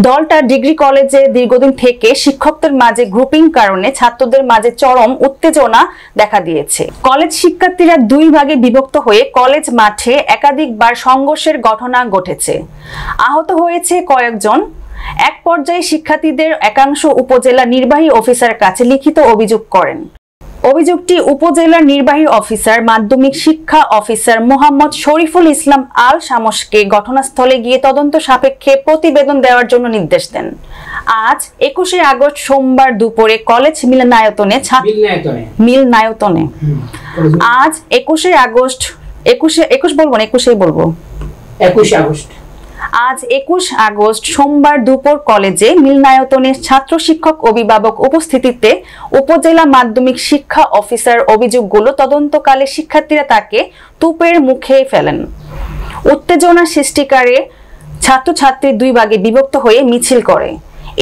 দলটা ডিগ্রি কলেজে দীর্ঘদিন থেকে শিক্ষকদের মাঝে গ্রুপিং কারণে ছাত্রদের মাঝে চরম উত্তেজনা দেখা দিয়েছে। কলেজ শিক্ষার্থীরা দুই ভাগে বিভক্ত হয়ে কলেজ মাঠে একাধিকবার সংঘর্ষের ঘটনা ঘটেছে। আহত হয়েছে কয়েকজন। এক পর্যায়ে শিক্ষার্থীদের একাংশ উপজেলা নির্বাহী অফিসারের কাছে লিখিত অভিযোগ করেন। অভিযোগটি উপজেলা নির্বাহী অফিসার মাধ্যমিক শিক্ষা অফিসার মোহাম্মদ শরীফুল ইসলাম আল শামসকে ঘটনাস্থলে গিয়ে তদন্ত সাপেক্ষে প্রতিবেদন দেওয়ার জন্য নির্দেশ দেন। আজ 21শে আগস্ট সোমবার দুপুরে কলেজ মিলনায়তনে আজ 21শে আগস্ট 21 বলবো না 21 বলবো 21 আগস্ট আজ 21 আগস্ট সোমবার দুপুর কলেজে মিলনায়তনে ছাত্র শিক্ষক অভিভাবক উপস্থিতিতে উপজেলা মাধ্যমিক শিক্ষা অফিসার অভিযোগগুলো তদন্তকালে শিক্ষার্থীরা তাকে তুপের মুখে ফেলেন। উত্তেজনা সৃষ্টিকারী ছাত্রছাত্রী দুই ভাগে বিভক্ত হয়ে মিছিল করে।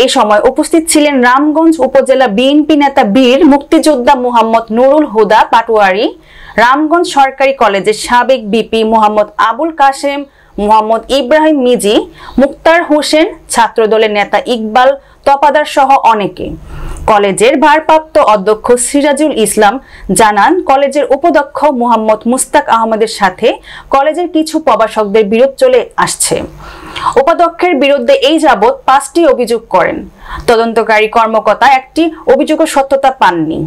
এ সময় উপস্থিত ছিলেন রামগঞ্জ উপজেলা বিএনপি নেতা বীর মুক্তিযোদ্ধা মোহাম্মদ নুরুল হুদা পাটোয়ারি, রামগঞ্জ সরকারি কলেজের সাবেক বিপি মোহাম্মদ আবুল কাশেম, মোহাম্মদ ইব্রাহিম মিজি, মুক্তার হোসেন, ছাত্রদলের নেতা ইকবাল তপাদার সহ অনেকে। কলেজের ভারপ্রাপ্ত অধ্যক্ষ সিরাজুল ইসলাম জানান, কলেজের উপাধ্যক্ষ মোহাম্মদ মুস্তাক আহমেদের সাথে কলেজের কিছু প্রভাষকদের বিরোধ চলে আসছে। উপাধ্যক্ষের বিরুদ্ধে এই যাবৎ 5টি অভিযোগ করেন। তদন্তকারী কর্মকর্তা একটি অভিযোগের সত্যতা পাননি।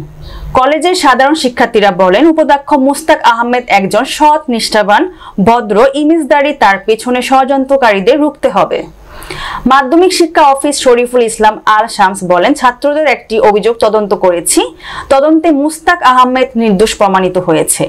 কলেজের সাধারণ শিক্ষার্থীরা বলেন, উপাধ্যক্ষ মুস্তাক আহমেদ একজন সৎ, নিষ্ঠাবান, ভদ্র ইমেজদারি, তার পেছনে ষড়যন্ত্রকারীদের রুখতে হবে। মাধ্যমিক শিক্ষা অফিস শরীফুল ইসলাম আল শামস বলেন, ছাত্রদের একটি অভিযোগ তদন্ত করেছি। তদন্তে মুস্তাক আহমেদ নির্দোষ প্রমাণিত হয়েছে।